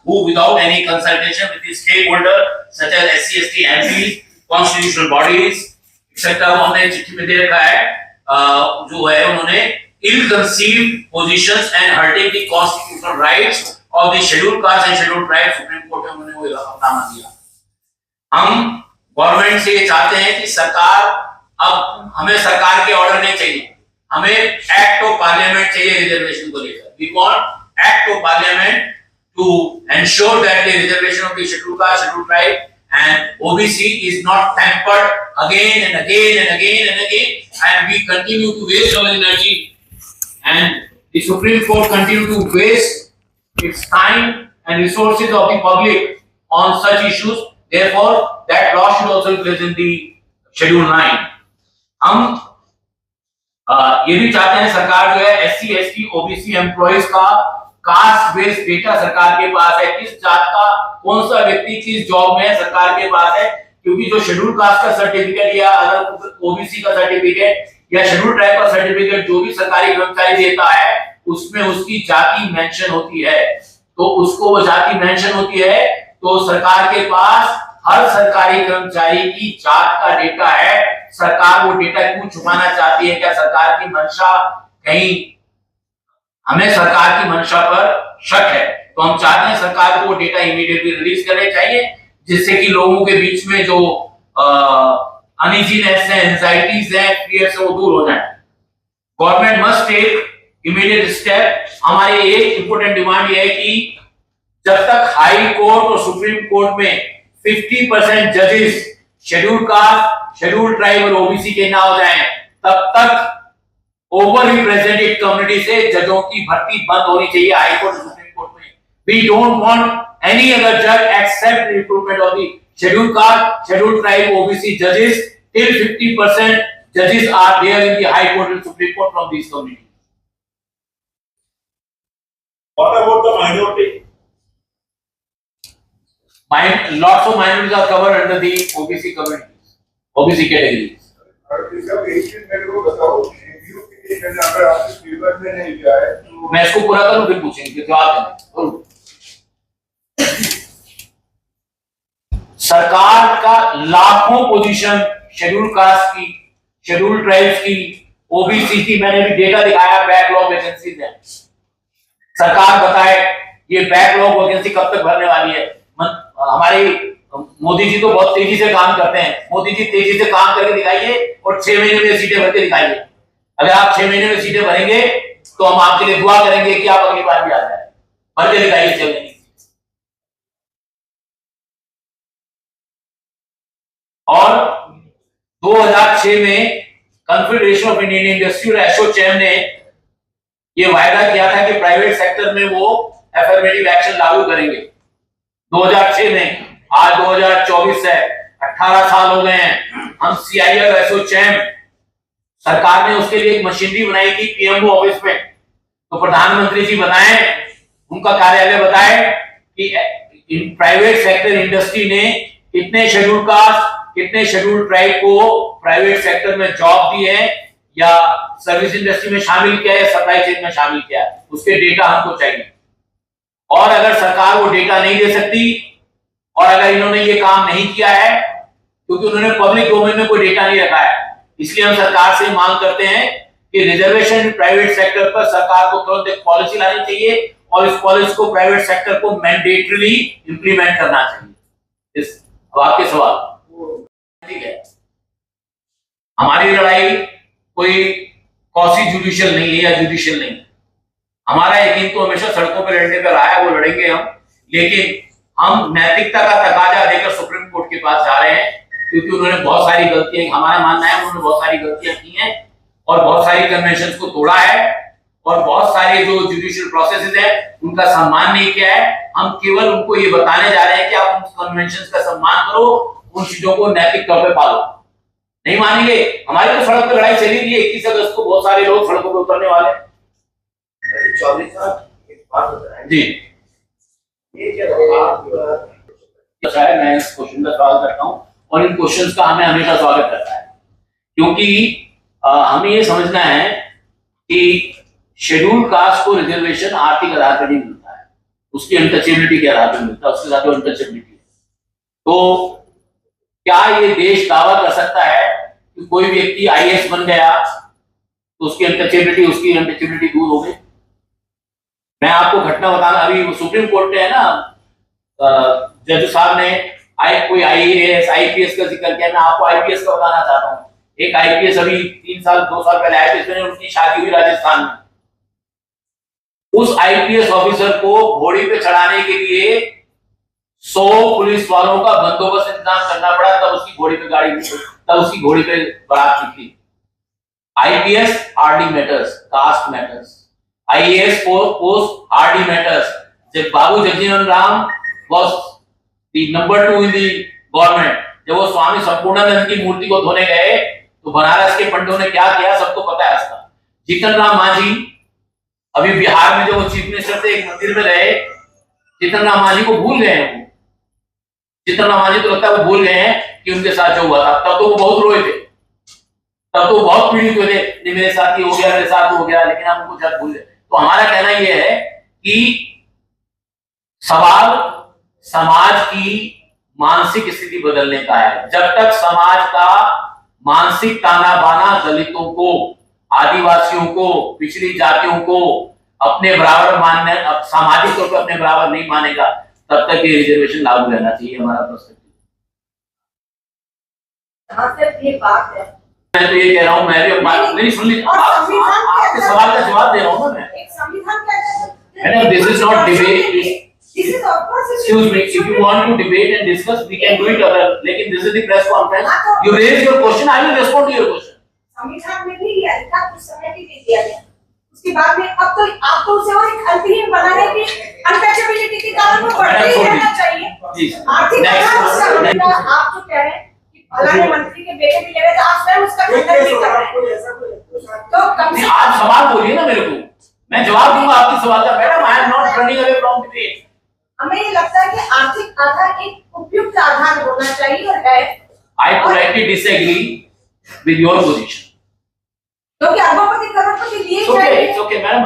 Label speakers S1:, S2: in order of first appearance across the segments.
S1: who without any consultation with the stakeholder such as SC/ST MPs, constitutional bodies etc. हमने चिट्ठी में दे रखा है जो है उन्होंने ill-conceived positions and hurting the constitutional rights of the scheduled caste and scheduled tribes supreme court में उन्होंने वो हलफनामा दिया। हम गवर्नमेंट से ये चाहते हैं कि सरकार, अब हमें सरकार के ऑर्डर नहीं चाहिए, हमें एक्ट ऑफ पार्लियामेंट चाहिए रिजर्वेशन को लेकर। We want act of parliament to ensure that the reservation of the scheduled caste, scheduled tribe and OBC is not tempered again and again and again and again, and we continue to waste our energy and the Supreme Court continue to waste its time and resources of the public on such issues. Therefore, that law should also be placed in the Schedule 9. हम ये भी चाहते हैं सरकार जो है SC/ST OBC employees का caste based data सरकार के पास है, किस जात का कौन सा व्यक्ति किस जॉब में है सरकार के पास है, क्योंकि जो शेड्यूल कास्ट का सर्टिफिकेट या अगर ओबीसी का सर्टिफिकेट या शेड्यूल ट्राइब का सर्टिफिकेट जो भी सरकारी कर्मचारी देता है उसमें उसकी जाति मेंशन होती है, तो उसको वो जाति मेंशन होती है तो सरकार के पास हर सरकारी कर्मचारी की जात का डेटा है। सरकार वो डेटा क्यों छुपाना चाहती है? क्या सरकार की मंशा कहीं, हमें सरकार की मंशा पर शक है, तो हम चाहते हैं सरकार को डेटा इमीडिएटली रिलीज करने चाहिए जिससे कि लोगों के बीच में जो अनइजीनेस है, एंजाइटीज है, फियर से वो दूर हो जाए। Government must take immediate step. हमारी एक इंपॉर्टेंट डिमांड ये है कि जब तक हाई कोर्ट और सुप्रीम कोर्ट में 50% जजेस शेड्यूल कास्ट, शेड्यूल ट्राइब और ओबीसी के ना हो जाएं, तब तक ओवर रिप्रेजेंटेड कम्युनिटी से जजों की भर्ती बंद होनी चाहिए हाई कोर्ट और सुप्रीम कोर्ट में। We don't want any other जज accept recruitment of the schedule caste, scheduled tribe, OBC जजेस till 50% judges are there in the high court and supreme court from these communities.
S2: What about the minority?
S1: Lots of minorities are covered under the OBC communities, OBC categories. मैं इसको पूरा करूं फिर पूछेंगे जवाब देना। सरकार का लाखों पोजीशन शेड्यूल कास्ट की, शेड्यूल ट्राइब्स की, ओबीसी की, मैंने भी डेटा दिखाया, बैकलॉग वैकेंसीज है। सरकार बताए ये बैकलॉग वैकेंसी कब तक भरने वाली है? हमारे मोदी जी तो बहुत तेजी से काम करते हैं, मोदी जी तेजी से काम करके दिखाइए और 6 महीने में सीटें भर के दिखाइए। अगर आप 6 महीने में सीटें भरेंगे तो हम आपके लिए दुआ करेंगे कि आप अगली बार भी आ जाए, भर के दिखाइए 6 महीने। और 2006 में कॉन्फेडरेशन ऑफ इंडियन इंडस्ट्री और एसोचैम ने यह वायदा किया था कि प्राइवेट सेक्टर में वो एफर्मेटिव एक्शन लागू करेंगे 2006 में। आज 2024 है, 18 साल हो गए हैं। हम सीआईआई और एसोचैम, सरकार ने उसके लिए एक मशीनरी बनाई थी पीएमओ ऑफिस में, तो प्रधानमंत्री जी बताएं, उनका कार्यालय बताए कि प्राइवेट सेक्टर इंडस्ट्री ने कितने शेड्यूल कास्ट, कितने शेड्यूल ट्राइब को प्राइवेट सेक्टर में जॉब दी है या सर्विस इंडस्ट्री में शामिल किया है, सप्लाई चेन में शामिल किया है, उसके डेटा हमको चाहिए। और अगर सरकार वो डेटा नहीं दे सकती और अगर इन्होंने ये काम नहीं किया है क्योंकि उन्होंने पब्लिक डोमेन में कोई डेटा नहीं रखा है, इसलिए हम सरकार से मांग करते हैं कि रिजर्वेशन प्राइवेट सेक्टर पर सरकार को तुरंत एक पॉलिसी लानी चाहिए और इस पॉलिसी को प्राइवेट सेक्टर को मैंडेटरीली इंप्लीमेंट करना चाहिए। अब आपके सवाल। ठीक है, हमारी लड़ाई कोई कॉसी जुडिशियल नहीं है या जुडिशियल नहीं है। हमारा यकीन तो हमेशा सड़कों पर लड़ने का रहा है, वो लड़ेंगे हम, लेकिन हम नैतिकता का तकाजा देकर सुप्रीम कोर्ट के पास जा रहे हैं क्योंकि उन्होंने बहुत सारी गलतियां, हमारा मानना है उन्होंने बहुत सारी गलतियां की हैं और बहुत सारी कन्वेंशंस को तोड़ा है और बहुत सारे जो जुडिशियल प्रोसेसेस है उनका सम्मान नहीं किया है। हम केवल उनको ये बताने जा रहे हैं कि आप उन कन्वेंशंस का सम्मान करो, उन चीजों को नैतिक तौर पे पालो। नहीं मानेंगे, हमारी तो सड़क पर लड़ाई चली थी, 21 अगस्त को बहुत सारे लोग सड़कों पर उतरने वाले जी। अच्छा है, मैं इस क्वेश्चन का सवाल करता हूँ और इन क्वेश्चंस का हमें हमेशा स्वागत करता है क्योंकि हमें ये समझना है कि शेड्यूल कास्ट को रिजर्वेशन आर्थिक आधार पर नहीं मिलता है, उसकी अनटचेबिलिटी के आधार पर मिलता है, उसके साथ अनटचेबिलिटी। तो क्या ये देश दावा कर सकता है कि कोई व्यक्ति आईएएस बन गया तो उसकी अनटचेबिलिटी दूर हो गई? मैं आपको घटना बताना, अभी सुप्रीम कोर्ट ने है ना, जज साहब ने कोई आईएएस आईपीएस का जिक्र किया। मैं आपको आईपीएस का बताना चाहता हूँ। एक आईपीएस अभी 2 साल पहले आईपीएस में, उनकी शादी हुई राजस्थान में। उस आईपीएस ऑफिसर को घोड़ी पे चढ़ाने के लिए 100 पुलिस वालों का बंदोबस्त इंतजाम करना पड़ा, तब उसकी घोड़ी पे बारात निकली। IPS hardly matters, caste matters. IAS post hardly matters. जब Babu Jagjivan Ram was the number 2 in the government, जब वो स्वामी संपूर्णानंद की मूर्ति को धोने गए तो बनारस के पंडितों ने क्या किया सबको पता है उसका। जीतन राम मांझी अभी बिहार में जो चीफ मिनिस्टर थे, एक मंदिर में रहे, जीतन राम मांझी को भूल गए हैं। जीतन राम मांझी तो लगता है वो भूल गए हैं कि उनके साथ जो हुआ था। तब तो वो बहुत रोए थे, तब तो बहुत पीड़ित हुए थे, मेरे साथ ये हो गया, मेरे साथ हो गया, लेकिन हम उनको जब भूल गए। तो हमारा कहना यह है कि सवाल समाज की मानसिक स्थिति बदलने का है। जब तक समाज का मानसिक ताना बाना दलितों को, आदिवासियों को, पिछड़ी जातियों को अपने बराबर मानने, सामाजिक तौर पर अपने बराबर नहीं मानेगा, तब तक ये रिजर्वेशन लागू रहना चाहिए। हमारा पर्सपेक्टिव
S3: ये बात है।
S1: मैं तो ये कह रहा हूँ, मैं भी बात नहीं सुन ली, आपके सवाल का जवाब दे रहा हूँ ना मैं। Madam, this is not debate. Excuse me, if you want to debate and discuss, we can do it other. लेकिन this is the press conference. You raise your question, I will respond to your question.
S3: संविधान में भी लिया था, कुछ समय भी दिया गया। उसके बाद में अब तो आपको उसे और एक अंतहीन बनाने की अनटचेबिलिटी के कारण वो बढ़ते ही रहना चाहिए। आर्थिक आप जो कह रहे हैं कि फलाने मंत्री के बेटे भी ले गए, तो आप स्वयं उसका खंडन भी कर रहे हैं। तो कम से
S1: आप सवाल बोलिए ना मेरे को, मैं जवाब दूंगा आपके सवाल का। Madam, I am not running away from debate.
S3: हमें ये लगता है कि आर्थिक आधार एक उपयुक्त आधार होना चाहिए और है।
S1: I politely disagree with your position.
S3: क्योंकि अरबोपति करोड़पति लिए जाएंगे।
S1: It's okay, madam.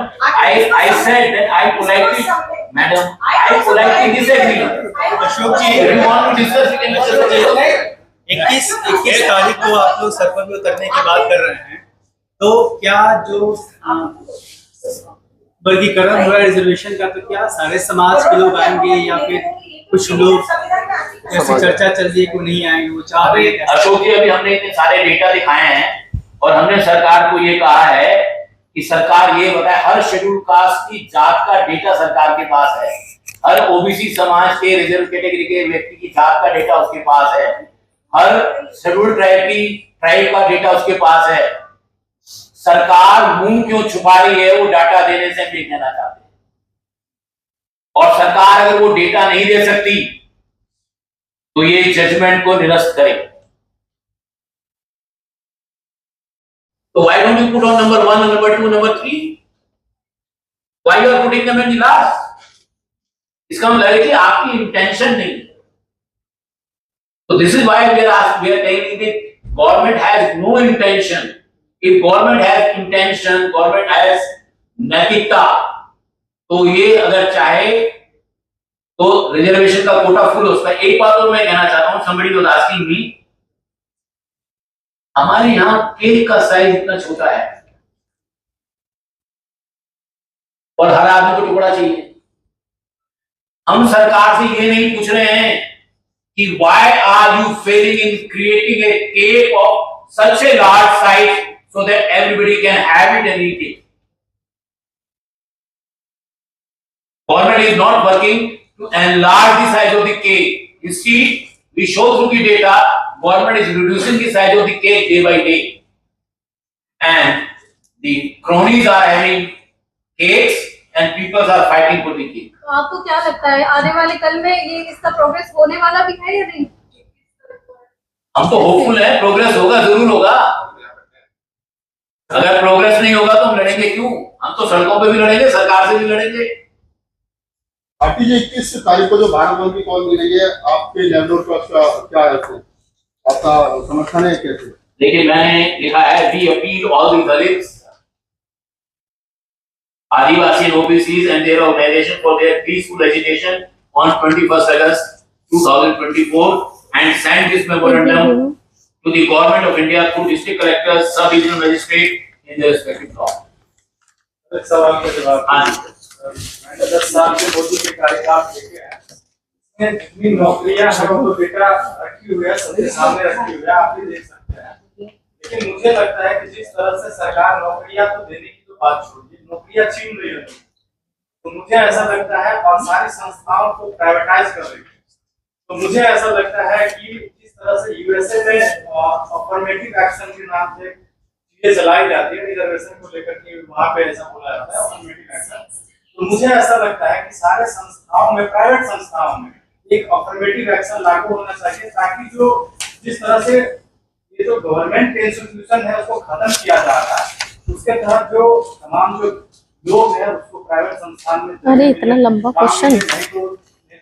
S1: I said that I politely, madam, I politely disagree.
S4: Ashok ji,
S1: If you want to discuss, we can discuss.
S4: 21 तारीख को आप लोग सर्वर में उतरने की बात कर रहे हैं, तो क्या जो वर्गीकरण हुआ रिजर्वेशन का, तो क्या सारे समाज के लोग आएंगे या फिर कुछ लोग, ऐसी चर्चा चल रही है कि नहीं आएंगे, वो चाह रहे हैं?
S1: अशोक जी, अभी हमने इतने सारे डेटा दिखाए हैं और हमने सरकार को ये कहा है कि सरकार ये बताए, हर शेड्यूल कास्ट की जात का डेटा सरकार के पास है, हर ओबीसी समाज के रिजर्व कैटेगरी के व्यक्ति की जात का डेटा उसके पास है, हर शेड्यूल ट्राइब का डेटा उसके पास है। सरकार मुंह क्यों छुपा रही है, वो डाटा देने से हम ये कहना चाहते हैं। और सरकार अगर वो डेटा नहीं दे सकती तो ये जजमेंट को निरस्त करे। तो why don't you put on number 1 and number 2, number 3? Why you are putting them in the last? इसका मतलब है कि आपकी इंटेंशन नहीं है। So this is why we are telling that government has no intention. If government has intention, government has नैतिकता, तो ये अगर चाहे तो रिजर्वेशन का कोटा फुल हो सकता है। एक बात और मैं कहना चाहता हूँ, somebody was asking me, हमारे यहाँ केक का साइज इतना छोटा है और हर आदमी को टुकड़ा चाहिए। हम सरकार से ये नहीं पूछ रहे हैं कि why are you failing in creating a cake of such a large size so that everybody can have it and eat it. Government is not working to enlarge the size of the cake. Instead, we show through the data, government is reducing the size of the cake day by day, and the cronies are having cakes and people are fighting for the cake.
S5: तो आपको क्या लगता है आने वाले कल में ये इसका प्रोग्रेस होने वाला भी है या नहीं?
S1: हम तो होपफुल है, प्रोग्रेस होगा, जरूर होगा। अगर प्रोग्रेस नहीं होगा तो हम लड़ेंगे क्यों? हम तो सड़कों पे भी लड़ेंगे, सरकार से भी लड़ेंगे।
S6: पार्टी जी 21 तारीख को जो भारत बंद की कॉल दी रही है, आपके लेवल पर क्या है, आपका समर्थन है कैसे? देखिए,
S1: मैंने लिखा है, we appeal all the Dalits, Adivasi and OBCs and their organization for their peaceful agitation on 21st August 2024 and sent this memorandum to the Government of India through district collectors, sub-regional magistrate in their respective law.
S4: एक सवाल का जवाब।
S1: हाँ जी।
S4: मैंने 10 साल के मोदी के कार्यकाल देखे हैं, इसमें जितनी नौकरियां हैं वो तो बेटा रखी हुई है, सबके सामने रखी हुई है, आप भी देख सकते हैं। लेकिन मुझे लगता है कि जिस तरह से सरकार नौकरियां तो देने की तो बात छोड़िए, नौकरियां छीन रही है, तो मुझे ऐसा लगता है और सारी संस्थाओं को प्राइवेटाइज कर रही है। तो मुझे ऐसा लगता है कि जिस तरह से यूएसए में अफर्मेटिव एक्शन के नाम से चीजें चलाई जाती है रिजर्वेशन को लेकर के, वहां पे ऐसा बोला जाता है अफर्मेटिव एक्शन, तो मुझे ऐसा लगता है कि सारे संस्थाओं में, प्राइवेट संस्थाओं में एक अफर्मेटिव एक्शन लागू होना चाहिए, ताकि जो जिस तरह से ये जो गवर्नमेंट इंस्टीट्यूशन है उसको खत्म किया जा रहा है, उसके तहत जो तमाम जो लोग हैं उसको प्राइवेट संस्थान में।
S7: अरे इतना लंबा क्वेश्चन।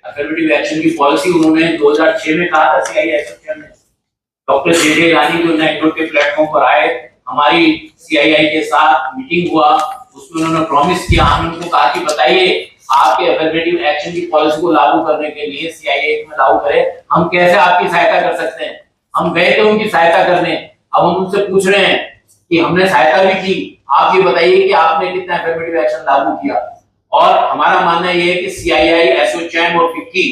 S1: अफर्मेटिव एक्शन की पॉलिसी उन्होंने 2006 में कहा था सीआईआई एसोसिएशन में। डॉक्टर जे रानी जो नेटवर्क के प्लेटफॉर्म पर आए, हमारी सीआईआई के साथ मीटिंग हुआ, उसमें उन्होंने प्रॉमिस किया, हमने उनको कहा कि बताइए आपके अफर्मेटिव एक्शन की पॉलिसी को लागू करने के लिए सीआईआई में लागू करें, हम कैसे आपकी सहायता कर सकते हैं। हम गए थे उनकी सहायता करने, अब हम उनसे पूछ रहे हैं कि हमने सहायता भी की, आप ये बताइए कि आपने कितना अफर्मेटिव एक्शन लागू किया। और हमारा मानना ये है कि सीआईआई, एसोचैम और फिक्की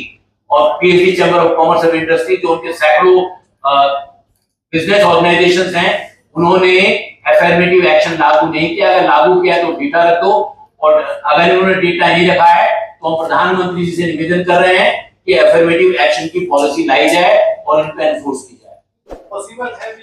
S1: और PhD chamber of commerce and industry, जो उनके सैकड़ों बिजनेस ऑर्गेनाइजेशंस हैं, उन्होंने अफर्मेटिव एक्शन लागू नहीं किया। अगर लागू किया तो डेटा रख दो, और अगर उन्होंने डेटा नहीं रखा है तो हम प्रधानमंत्री जी से निवेदन कर रहे हैं कि अफर्मेटिव एक्शन की पॉलिसी लाई जाए और इन पर एनफोर्स की जाए।
S4: पॉसिबल है भी